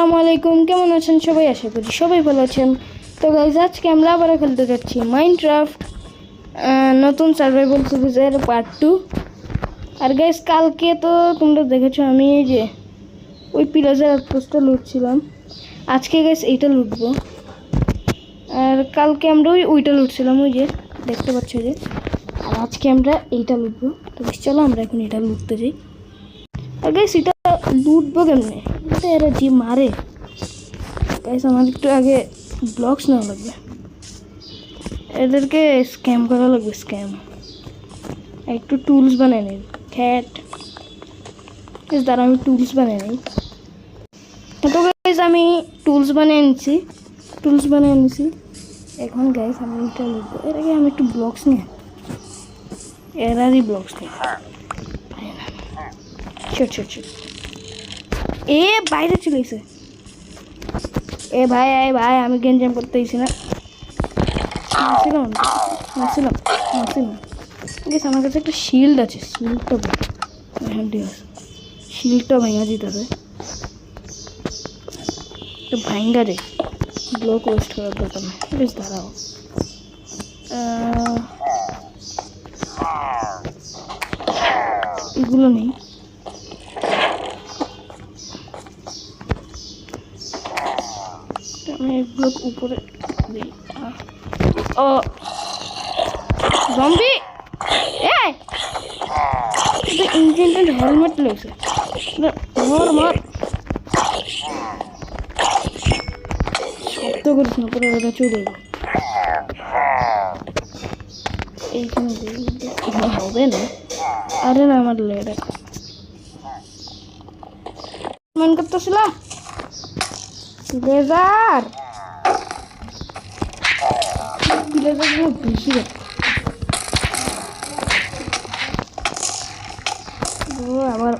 আসসালামু আলাইকুম, কেমন আছেন সবাই? আশা করি সবাই ভালো আছেন। তো গাইজ আজকে আমরা আবার খেলতে যাচ্ছি মাইনক্রাফট নতুন সার্ভাইভাল সিরিজের পার্ট 2। আর গাইজ কালকে তো তোমরা দেখেছো আমি এই যে ওই পিলাজের আউটপোস্টটা লুটছিলাম। আজকে গাইজ এইটা লুটবো। আর কালকে আমরা ওইটা লুটছিলাম, ওই যে দেখতে পাচ্ছ যে। আর আজকে আমরা এইটা লুটবো। তো চলো আমরা এখন এটা লুটতে যাই। আর গাইজ এটা লুটবো কেমনে? এটা এরা যে মারে গাইজ, আমার একটু আগে ব্লকস নেওয়া লাগবে, এদেরকে স্ক্যাম করা লাগবে। স্ক্যাম একটু টুলস বানিয়ে নিই। খ্যাট দ্বারা আমি টুলস বানিয়ে নিই। তো গাইজ আমি টুলস বানিয়ে নিছি। এখন গাইজ আমি এটা লিখবো। এর আগে আমি একটু ব্লকস নিই, এরারই ব্লকস নিই। ছোট এ বাইরে চলে এসে এ ভাই আমি গেম জ্যাম করতেইছি না। মারছিলাম গেছে। আমার কাছে একটা শিল্ড আছে, শিল্ডটা ভাঙা দিতে হবে। ভাঙ্গা রে, ব্লক ওয়েস্ট করার দরকার নেই। বেশ দাঁড়াও, এগুলো নেই। আমি এগুলো উপরে দিই। ও জম্বি, ইনজেন্টেড হেলমেট লেগেছে। মার শব্দ করিস না, পুরো ওটা চলে যাবে। এইখানে হবে না। আরে না, আমার লেগে মন করতেছিলাম লেজার বেশি আবার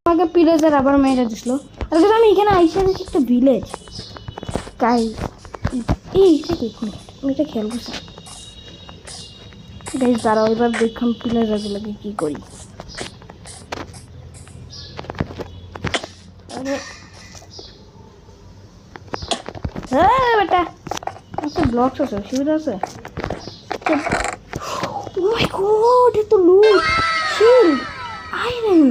আমাকে পিলেজার আবার মেরে দিছিল। আর আমি এখানে আইসা দেখি একটা ভিলেজ। গাইজ এইটা দেখুন, আমি এটা খেয়াল করছি। গাইজ দাঁড়াও, এবার দেখুন পিলেজারগুলোকে কি করি। বেটা একটা ব্লকস আছে, সুবিধা আছে। ও মাই গড, এত লুট, শিল্ড, আয়রন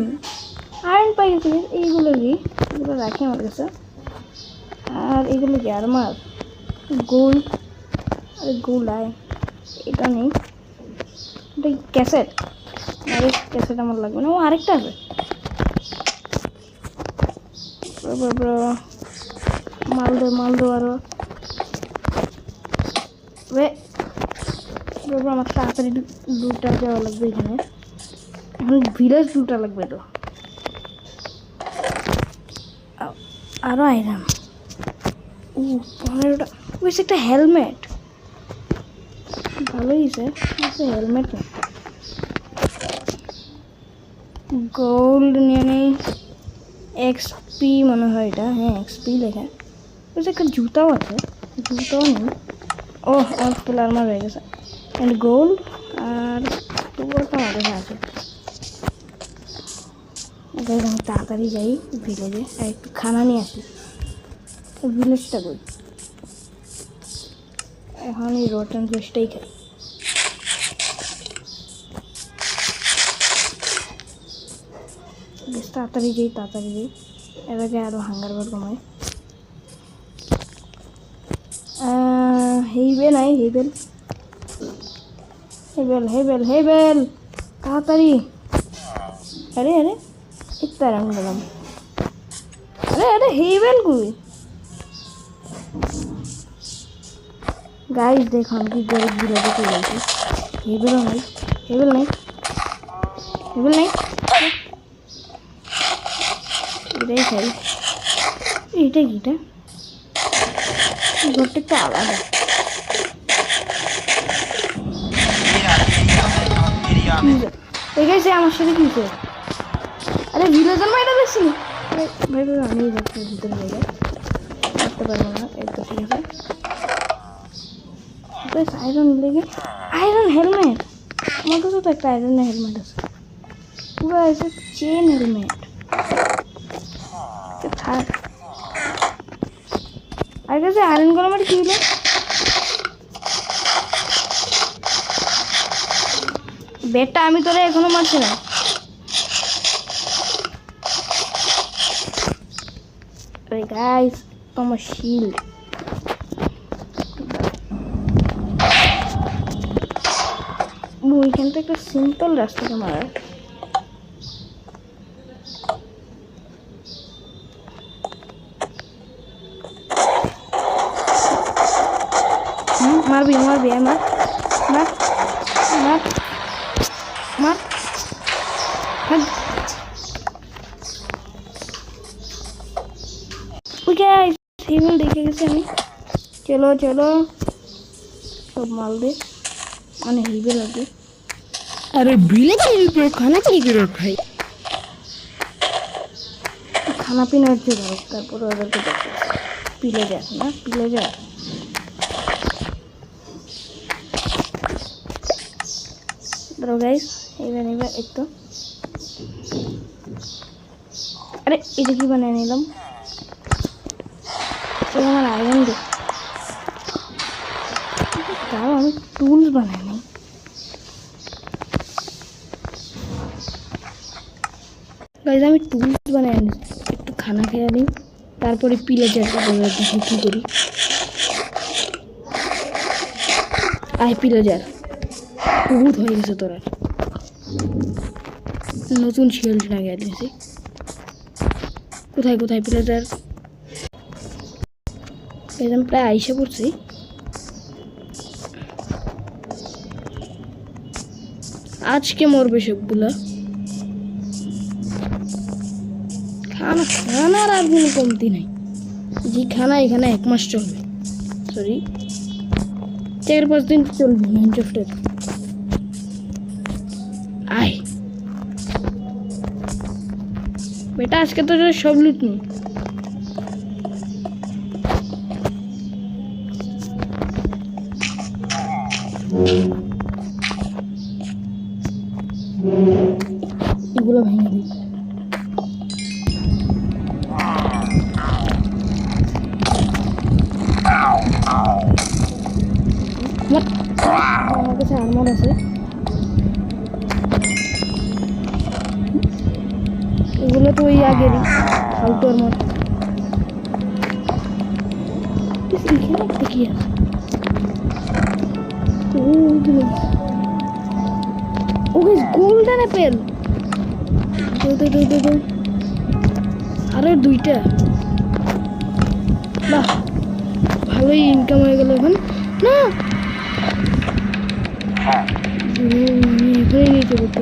পাই গেছে। এইগুলো কি? এগুলো রাখি আমার কাছে। আর এগুলো কি আর্মার? গোল্ড, আরে গোল্ড এটা নেই। এটা ক্যাসেট, আরে ক্যাসেট আমার লাগবে না। ও আরেকটা আছে। মালদো আরো আমার তাড়াতাড়ি লুটটা দেওয়া লাগবে। এখানে এখন ভিলেজ লুটা লাগবে। তো আরো আইরাম, ও 15টা। বেশ একটা হেলমেট, ভালোই আছে। হেলমেট না, গোল্ড নিয়ে নেই। এক্সপি মনে হয় এটা, হ্যাঁ এক্সপি লেখা। বেশ একটা জুতাও আছে, জুতাও নেই। ও আমার ফুল আর্মার হয়ে গেছে। অ্যান্ড গোল্ড আর টুকরোটা আমার কাছে আছে। আমি তাড়াতাড়ি যাই ভিলেজে, আর একটু খানা নিয়ে আসি। ভিলেজটা করি এখন, এই রটন ফ্লেশটাই খাই। বেশ তাড়াতাড়ি যাই। এর আগে আরও হাঙ্গার বার কমায়। হেবেল তাড়াতাড়ি। আরে একটু আরাম গেলাম। আরে হেবেল কই? গাইজ দেখো আমি কি গরিব বিরাজে চলে যাচ্ছি। হেবেল নাই। এটাই খাই। এইটা কিটা? ঘরটা একটা আলাদা। দেখেছি আমার সাথে কি হয়েছে? আরে ভিলেজার মাইটা দেখছি। ভাই আমি যাচ্ছি ভিতরে জায়গায়, করতে পারবো না। একদম ঠিক আছে। আয়রন লেগে, আয়রন হেলমেট। আমার কাছে তো একটা আয়রনের হেলমেট আছে, পুরো আছে চেন হেলমেট। থাক আর কাছে আয়রন গরমের কি হলো? বেটা আমি তোরা এখনো মারছি না। আরে গাইস তোমার শিল্ড ওইখান থেকে একটা সিম্পল রাস্তাটা মারার। মারবি মারবি আমার মার মার মার সিভিল দেখে গেছি আমি। চলো চলো সব মাল দে মানে হিবে লাগে। अरे बिले के खाना चाहिए कि भाई খানা পিনা হচ্ছে ধরো, তারপরে ওদেরকে দেখো পিলে যাক না পিলে যাক। ধরো গাইস এবার এবার একটু আরে এটা কি বানিয়ে নিলাম, আমার আয়রন দে। তাও আমি টুলস বানাই নি। গাইস আমি টুলস বানাই নি, একটু খানা খেয়ে নিই তারপরে পিলে যাবো দেখি কি করি। আই পিলে যার বহুত হয়ে গেছে তোরা, নতুন শিল্ড লাগিয়ে দিয়েছি। কোথায় কোথায় পিলে যার একদম প্রায় আইসা পড়ছি। আজকে মরবে সবগুলা। খানা খানার আর কোনো কমতি নাই, যে খানা এখানে 1 মাস চলবে, সরি 4-5 দিন চলবে মাইনক্রাফটের। আয় বেটা আজকে তো সব লুট নি। এগুলো ভেঙে দিই। আমার কাছে আর্মার আছে, এগুলো তো ওই আগেরই ফালতু আর্মার। এখানে একটা কি আছে? ও গাইস গোল্ডেন অ্যাপেল, আরো 2টা। বাহ ভালোই ইনকাম হয়ে গেল এখন। না আমি এখানে নিতে করতে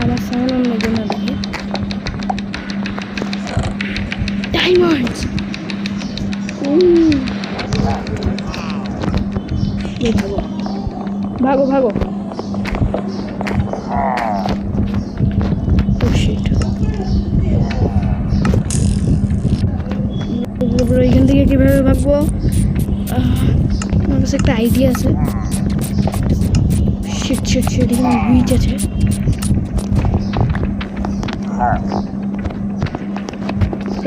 আমার সামনে অন্য জন্য দেখে ডায়মন্ডস। ভাগো ভাগো ভাগো। এখান থেকে কিভাবে ভাগবো? আমার কাছে একটা আইডিয়া আছে। শিট শিট শিট এখানে উইচ আছে।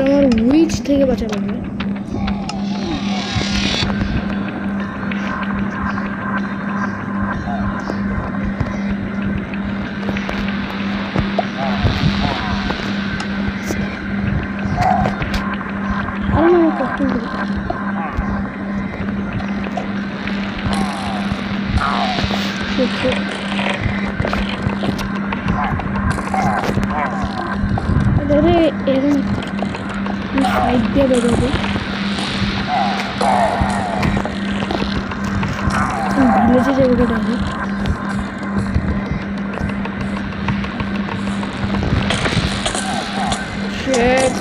আমার উইচ থেকে বাঁচা লাগবে। अरे एरन साइड दिया बजाबो ভিলেজে যাবো তো ডাইরেক্ট। শিট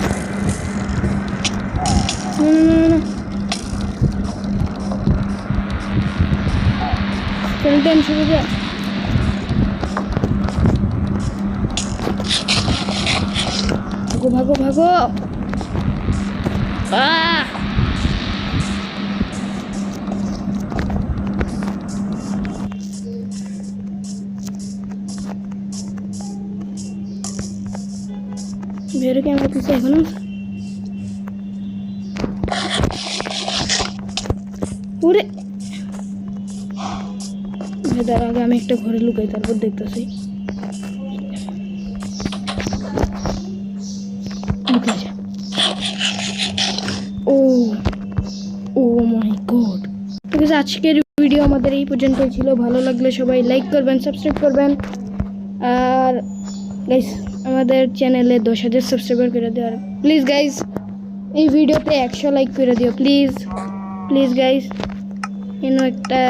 না স্কেলটন শুরু যা। ভাগো ভাগো ভাগো। আহ বেরো ক্যামেরা কিছু এখনো ওরে তার আগে আমি একটা ঘরে লুকাই তারপর দেখতেছি ও ও মাই গড ঠিক আছে আজকের ভিডিও আমাদের এই পর্যন্তই ছিল ভালো লাগলে সবাই লাইক করবেন সাবস্ক্রাইব করবেন আর গাইস আমাদের চ্যানেলে 10,000 সাবস্ক্রাইবার করে দিও আর প্লিজ গাইস এই ভিডিওতে 100 লাইক করে দিও প্লিজ প্লিজ গাইস এনো একটা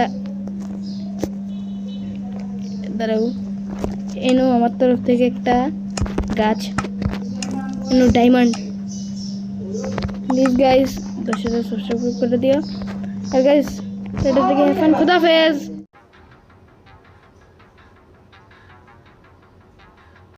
দাঁড়াও এনো আমার তরফ থেকে একটা গাছ এনো ডায়মন্ড প্লিজ গাইস 10,000 সাবস্ক্রাইব করে দিও আর গাইস এটা থেকে খুদাফেজ